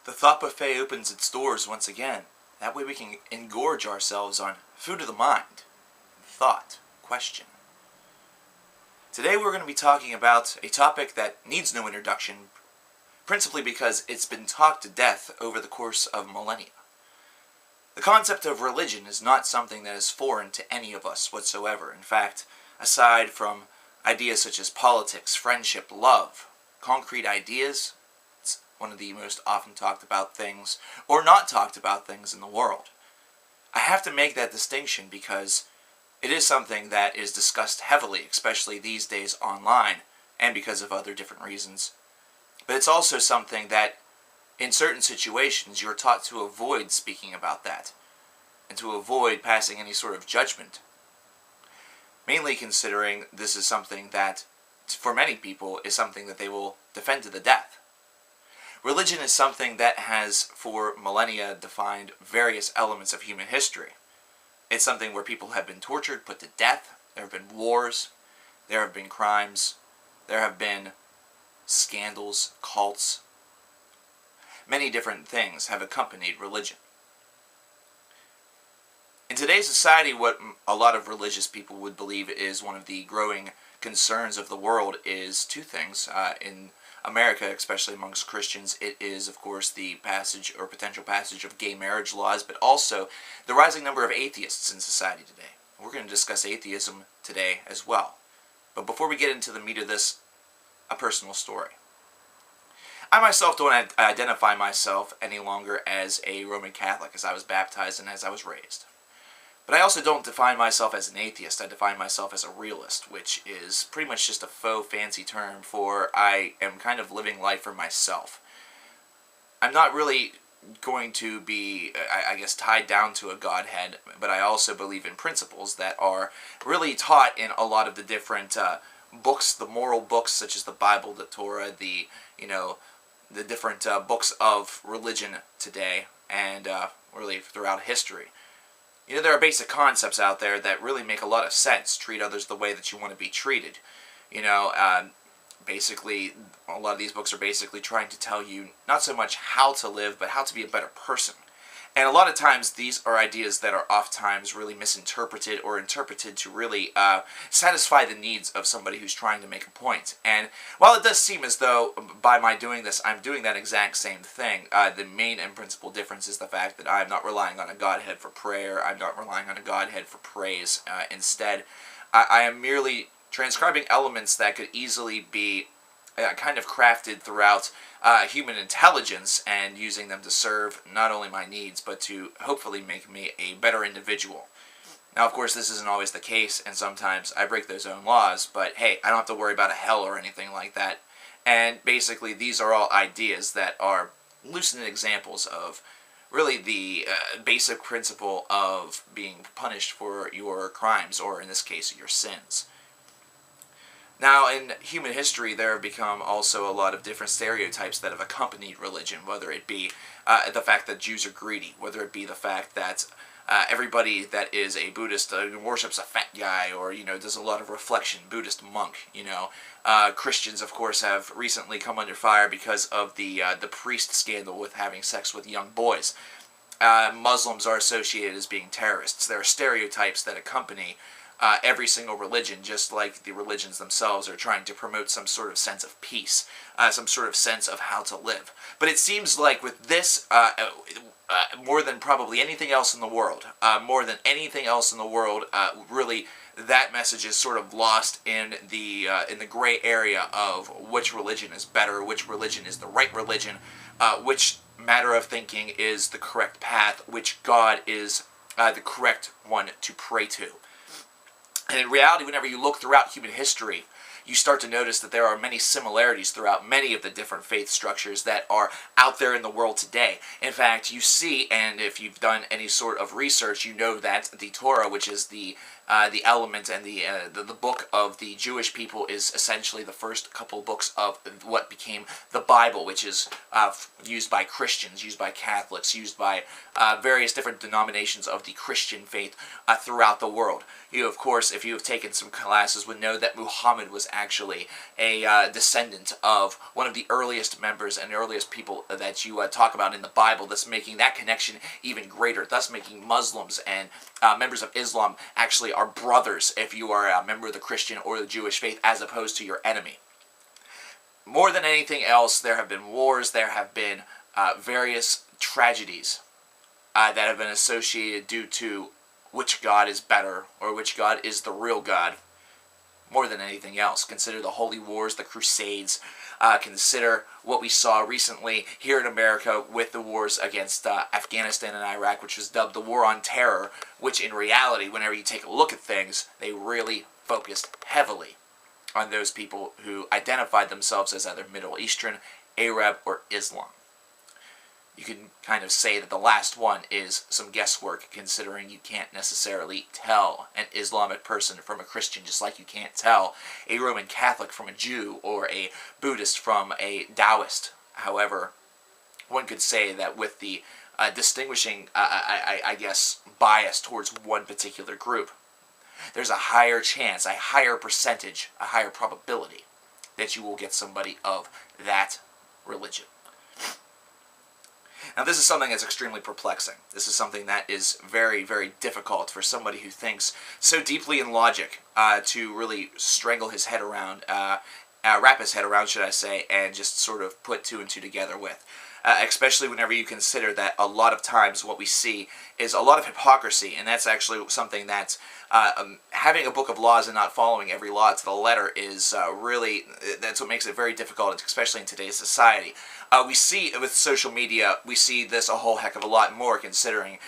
The thought buffet opens its doors once again. That way we can engorge ourselves on food of the mind, thought, question. Today we're going to be talking about a topic that needs no introduction, principally because it's been talked to death over the course of millennia. The concept of religion is not something that is foreign to any of us whatsoever. In fact, aside from ideas such as politics, friendship, love, concrete ideas, it's one of the most often talked about things, or not talked about things in the world. I have to make that distinction because it is something that is discussed heavily, especially these days online, and because of other different reasons. But it's also something that, in certain situations, you're taught to avoid speaking about that, and to avoid passing any sort of judgment. Mainly considering this is something that, for many people, is something that they will defend to the death. Religion is something that has, for millennia, defined various elements of human history. It's something where people have been tortured, put to death, there have been wars, there have been crimes, there have been scandals, cults. Many different things have accompanied religion. In today's society, what a lot of religious people would believe is one of the growing concerns of the world is two things. In America, especially amongst Christians, it is, of course, the passage or potential passage of gay marriage laws, but also the rising number of atheists in society today. We're going to discuss atheism today as well. But before we get into the meat of this, a personal story. I myself don't identify myself any longer as a Roman Catholic, as I was baptized and as I was raised. But I also don't define myself as an atheist. I define myself as a realist, which is pretty much just a faux fancy term for I am kind of living life for myself. I'm not really going to be, I guess, tied down to a godhead, but I also believe in principles that are really taught in a lot of the different books, the moral books such as the Bible, the Torah, the different books of religion today, and really throughout history. There are basic concepts out there that really make a lot of sense. Treat others the way that you want to be treated. Basically, a lot of these books are basically trying to tell you not so much how to live, but how to be a better person. And a lot of times, these are ideas that are oftentimes really misinterpreted or interpreted to really satisfy the needs of somebody who's trying to make a point. And while it does seem as though, by my doing this, I'm doing that exact same thing, the main and principal difference is the fact that I'm not relying on a Godhead for prayer, I'm not relying on a Godhead for praise. Instead, I am merely transcribing elements that could easily be kind of crafted throughout human intelligence and using them to serve not only my needs, but to hopefully make me a better individual. Now, of course, this isn't always the case, and sometimes I break those own laws, but hey, I don't have to worry about a hell or anything like that. And basically, these are all ideas that are lucid examples of really the basic principle of being punished for your crimes, or in this case, your sins. Now, in human history, there have become also a lot of different stereotypes that have accompanied religion, whether it be the fact that Jews are greedy, whether it be the fact that everybody that is a Buddhist worships a fat guy, or, does a lot of reflection, Buddhist monk, Christians, of course, have recently come under fire because of the priest scandal with having sex with young boys. Muslims are associated as being terrorists. There are stereotypes that accompany every single religion, just like the religions themselves are trying to promote some sort of sense of peace, some sort of sense of how to live. But it seems like with this, more than probably anything else in the world, really that message is sort of lost in the gray area of which religion is better, which religion is the right religion, which matter of thinking is the correct path, which God is the correct one to pray to. And in reality, whenever you look throughout human history, you start to notice that there are many similarities throughout many of the different faith structures that are out there in the world today. In fact, you see, and if you've done any sort of research, you know that the Torah, which is the the element and the book of the Jewish people is essentially the first couple books of what became the Bible, which is used by Christians, used by Catholics, used by various different denominations of the Christian faith throughout the world. You, of course, if you have taken some classes, would know that Muhammad was actually a descendant of one of the earliest members and earliest people that you talk about in the Bible, thus making that connection even greater, thus making Muslims and members of Islam actually are brothers if you are a member of the Christian or the Jewish faith, as opposed to your enemy. More than anything else, there have been wars, there have been various tragedies that have been associated due to which God is better, or which God is the real God, more than anything else. Consider the Holy Wars, the Crusades. Consider what we saw recently here in America with the wars against Afghanistan and Iraq, which was dubbed the War on Terror, which in reality, whenever you take a look at things, they really focused heavily on those people who identified themselves as either Middle Eastern, Arab, or Islam. You can kind of say that the last one is some guesswork, considering you can't necessarily tell an Islamic person from a Christian, just like you can't tell a Roman Catholic from a Jew or a Buddhist from a Taoist. However, one could say that with the distinguishing, I guess, bias towards one particular group, there's a higher chance, a higher percentage, a higher probability that you will get somebody of that religion. Now, this is something that's extremely perplexing. This is something that is very, very difficult for somebody who thinks so deeply in logic to really strangle his head around, wrap his head around, should I say, and just sort of put two and two together with. Especially whenever you consider that a lot of times what we see is a lot of hypocrisy, and that's actually something that having a book of laws and not following every law to the letter is really, that's what makes it very difficult, especially in today's society. We see with social media, we see this a whole heck of a lot more, considering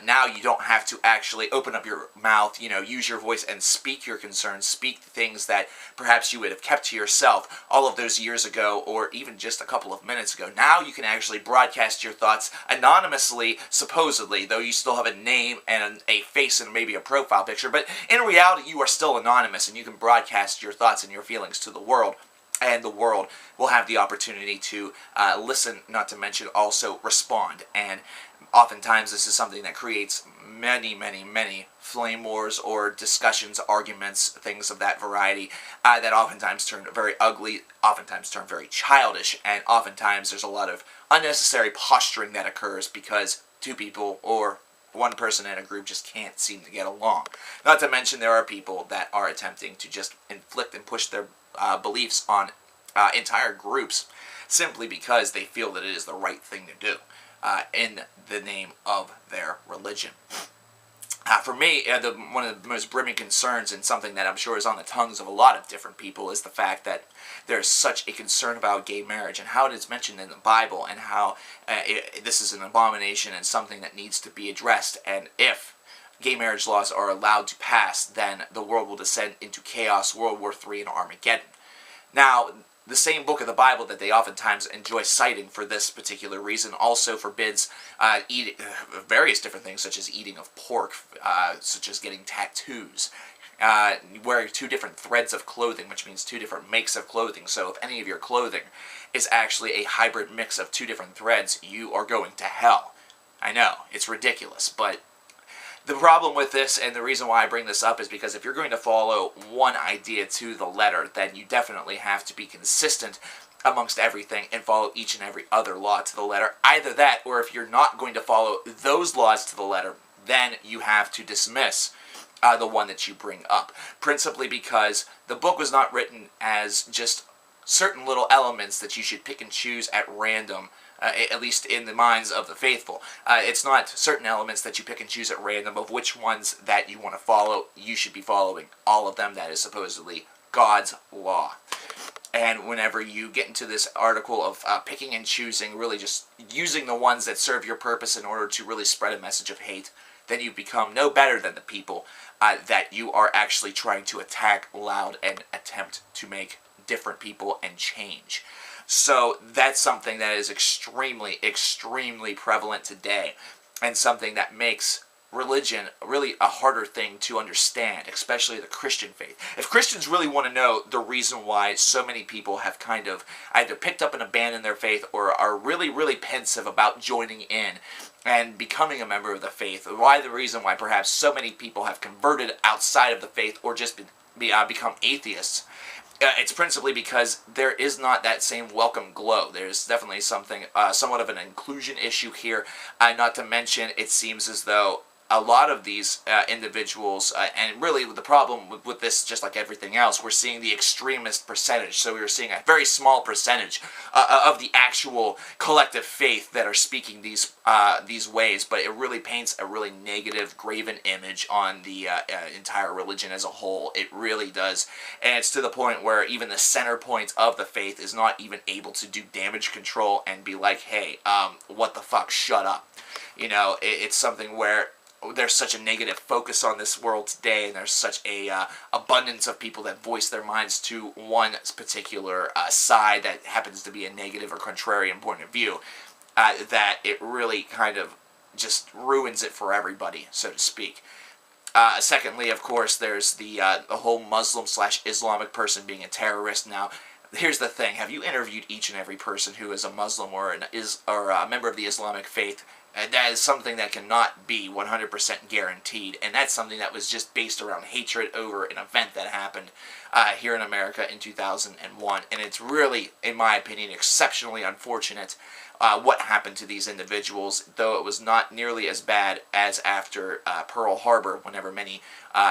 now you don't have to actually open up your mouth, use your voice and speak your concerns, speak things that perhaps you would have kept to yourself all of those years ago, or even just a couple of minutes ago. Now you can actually broadcast your thoughts anonymously, supposedly, though you still have a name and a face and maybe a profile picture, but in reality you are still anonymous, and you can broadcast your thoughts and your feelings to the world. And the world will have the opportunity to listen, not to mention also respond. And oftentimes this is something that creates many, many, many flame wars or discussions, arguments, things of that variety that oftentimes turn very ugly, oftentimes turn very childish, and oftentimes there's a lot of unnecessary posturing that occurs because two people or one person in a group just can't seem to get along. Not to mention there are people that are attempting to just inflict and push their beliefs on entire groups simply because they feel that it is the right thing to do in the name of their religion. For me, one of the most brimming concerns, and something that I'm sure is on the tongues of a lot of different people, is the fact that there's such a concern about gay marriage and how it is mentioned in the Bible, and how this is an abomination and something that needs to be addressed. And if gay marriage laws are allowed to pass, then the world will descend into chaos, World War III, and Armageddon. Now, the same book of the Bible that they oftentimes enjoy citing for this particular reason also forbids various different things, such as eating of pork, such as getting tattoos, wearing two different threads of clothing, which means two different makes of clothing. So if any of your clothing is actually a hybrid mix of two different threads, you are going to hell. I know, it's ridiculous, but the problem with this, and the reason why I bring this up, is because if you're going to follow one idea to the letter, then you definitely have to be consistent amongst everything and follow each and every other law to the letter. Either that, or if you're not going to follow those laws to the letter, then you have to dismiss the one that you bring up. Principally because the book was not written as just certain little elements that you should pick and choose at random, at least in the minds of the faithful. It's not certain elements that you pick and choose at random of which ones that you want to follow. You should be following all of them. That is supposedly God's law. And whenever you get into this article of picking and choosing, really just using the ones that serve your purpose in order to really spread a message of hate, then you become no better than the people that you are actually trying to attack loud and attempt to make different people and change. So that's something that is extremely, extremely prevalent today, and something that makes religion really a harder thing to understand, especially the Christian faith. If Christians really want to know the reason why so many people have kind of either picked up and abandoned their faith or are really, really pensive about joining in and becoming a member of the faith, why the reason why perhaps so many people have converted outside of the faith or just become atheists, it's principally because there is not that same welcome glow. There's definitely something, somewhat of an inclusion issue here. Not to mention, it seems as though a lot of these individuals, and really the problem with this, just like everything else, we're seeing the extremist percentage. So we're seeing a very small percentage of the actual collective faith that are speaking these ways, but it really paints a really negative, graven image on the entire religion as a whole. It really does, and it's to the point where even the center point of the faith is not even able to do damage control and be like, hey, what the fuck, shut up. You know, it's something where there's such a negative focus on this world today, and there's such a abundance of people that voice their minds to one particular side that happens to be a negative or contrarian point of view, that it really kind of just ruins it for everybody, so to speak. Secondly, of course, there's the whole Muslim/Islamic person being a terrorist. Now, here's the thing: have you interviewed each and every person who is a Muslim or a member of the Islamic faith? That is something that cannot be 100% guaranteed, and that's something that was just based around hatred over an event that happened here in America in 2001, and it's really, in my opinion, exceptionally unfortunate what happened to these individuals, though it was not nearly as bad as after Pearl Harbor, whenever many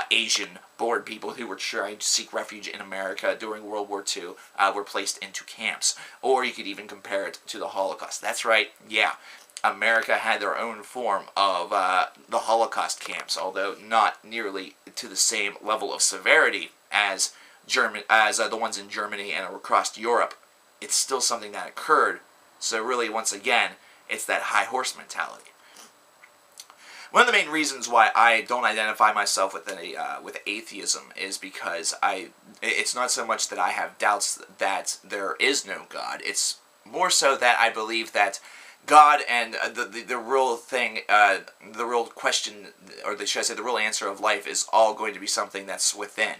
Asian-born people who were trying to seek refuge in America during World War II were placed into camps. Or you could even compare it to the Holocaust. That's right, yeah. America had their own form of the Holocaust camps, although not nearly to the same level of severity as the ones in Germany and across Europe. It's still something that occurred. So really, once again, it's that high horse mentality. One of the main reasons why I don't identify myself with atheism is because it's not so much that I have doubts that there is no God. It's more so that I believe that God and the real thing, the real question, or should I say the real answer of life is all going to be something that's within.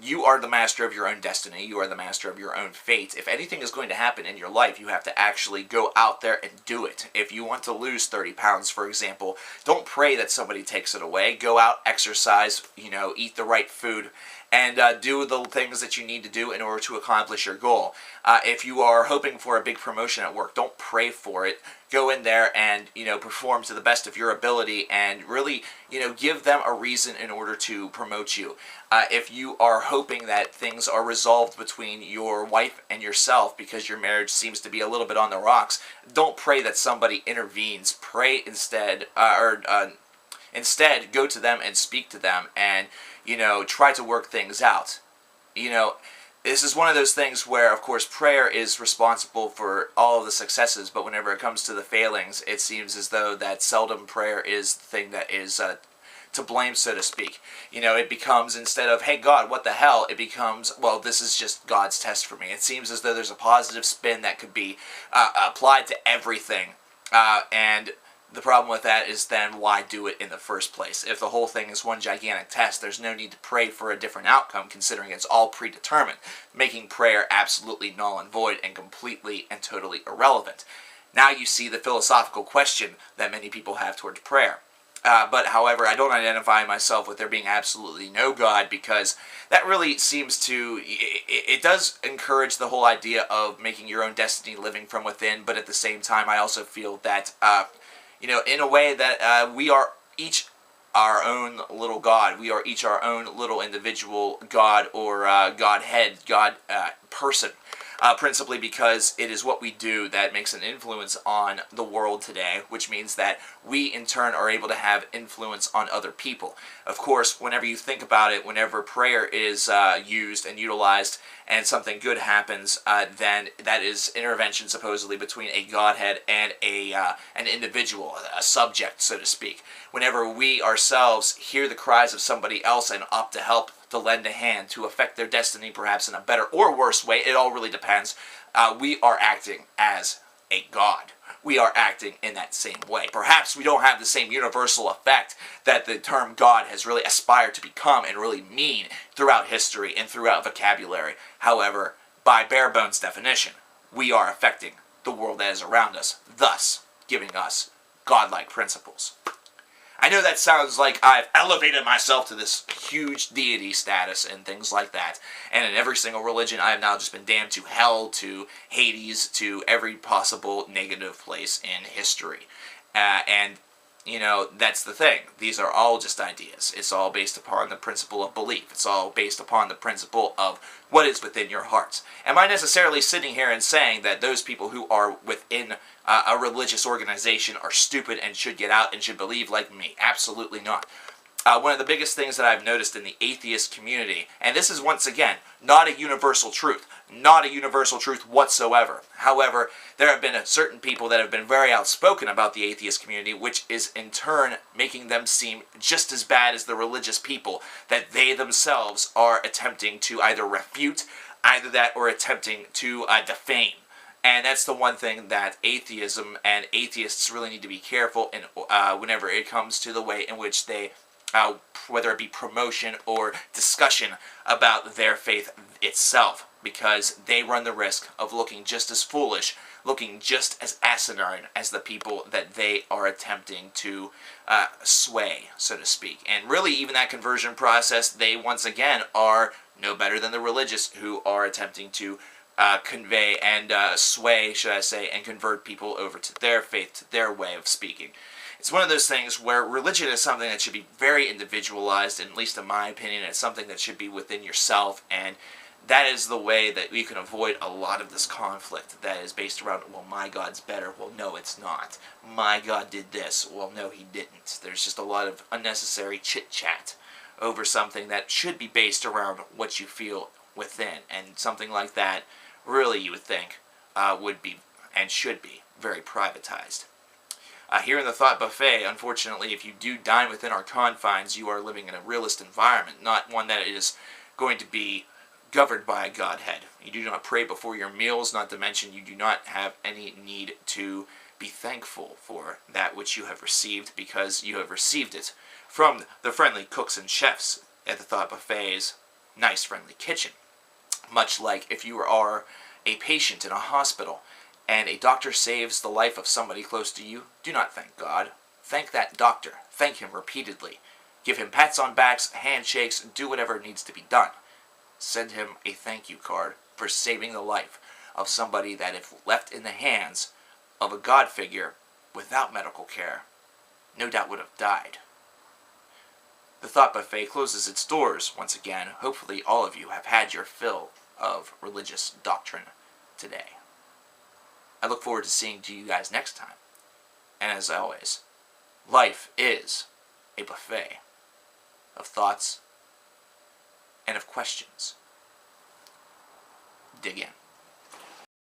You are the master of your own destiny. You are the master of your own fate. If anything is going to happen in your life, you have to actually go out there and do it. If you want to lose 30 pounds, for example, don't pray that somebody takes it away. Go out, exercise, eat the right food, and do the things that you need to do in order to accomplish your goal. If you are hoping for a big promotion at work, don't pray for it. Go in there and, perform to the best of your ability and really, give them a reason in order to promote you. If you are hoping that things are resolved between your wife and yourself because your marriage seems to be a little bit on the rocks, don't pray that somebody intervenes. Pray instead, instead go to them and speak to them and, try to work things out. This is one of those things where, of course, prayer is responsible for all of the successes, but whenever it comes to the failings, it seems as though that seldom prayer is the thing that is to blame, so to speak. It becomes, instead of, hey God, what the hell, it becomes, well, this is just God's test for me. It seems as though there's a positive spin that could be applied to everything, and the problem with that is then why do it in the first place? If the whole thing is one gigantic test, there's no need to pray for a different outcome, considering it's all predetermined, making prayer absolutely null and void and completely and totally irrelevant. Now you see the philosophical question that many people have towards prayer. But however, I don't identify myself with there being absolutely no God, because that really seems to, it does encourage the whole idea of making your own destiny living from within, but at the same time I also feel that in a way that we are each our own little God. We are each our own little individual God or Godhead, God person. Principally because it is what we do that makes an influence on the world today, which means that we in turn are able to have influence on other people. Of course, whenever you think about it, whenever prayer is used and utilized and something good happens, then that is intervention supposedly between a Godhead and an individual, a subject, so to speak. Whenever we ourselves hear the cries of somebody else and opt to help, to lend a hand, to affect their destiny perhaps in a better or worse way, it all really depends, we are acting as a god. We are acting in that same way. Perhaps we don't have the same universal effect that the term God has really aspired to become and really mean throughout history and throughout vocabulary. However, by bare bones definition, we are affecting the world that is around us, thus giving us godlike principles. I know that sounds like I've elevated myself to this huge deity status and things like that, and in every single religion I have now just been damned to hell, to Hades, to every possible negative place in history. And, you know, that's the thing. These are all just ideas. It's all based upon the principle of belief. It's all based upon the principle of what is within your hearts. Am I necessarily sitting here and saying that those people who are within a religious organization are stupid and should get out and should believe like me? Absolutely not. One of the biggest things that I've noticed in the atheist community, and this is once again not a universal truth, not a universal truth whatsoever. However, there have been certain people that have been very outspoken about the atheist community, which is in turn making them seem just as bad as the religious people that they themselves are attempting to either refute, either that or attempting to defame. And that's the one thing that atheism and atheists really need to be careful in whenever it comes to the way in which they, whether it be promotion or discussion about their faith itself, because they run the risk of looking just as foolish, looking just as asinine as the people that they are attempting to sway, so to speak. And really, even that conversion process, they once again are no better than the religious who are attempting to convey and sway, should I say, and convert people over to their faith, to their way of speaking. It's one of those things where religion is something that should be very individualized, and at least in my opinion, it's something that should be within yourself, and that is the way that we can avoid a lot of this conflict that is based around, well, my God's better. Well, no, it's not. My God did this. Well, no, he didn't. There's just a lot of unnecessary chit-chat over something that should be based around what you feel within, and something like that, really, you would think, would be and should be very privatized. Here in the Thought Buffet, unfortunately, if you do dine within our confines, you are living in a realist environment, not one that is going to be governed by a Godhead. You do not pray before your meals, not to mention you do not have any need to be thankful for that which you have received, because you have received it from the friendly cooks and chefs at the Thought Buffet's nice, friendly kitchen. Much like if you are a patient in a hospital and a doctor saves the life of somebody close to you, do not thank God. Thank that doctor. Thank him repeatedly. Give him pats on backs, handshakes, do whatever needs to be done. Send him a thank you card for saving the life of somebody that, if left in the hands of a God figure without medical care, no doubt would have died. The Thought Buffet closes its doors once again. Hopefully all of you have had your fill of religious doctrine today. I look forward to seeing you guys next time. And as always, life is a buffet of thoughts and of questions. Dig in.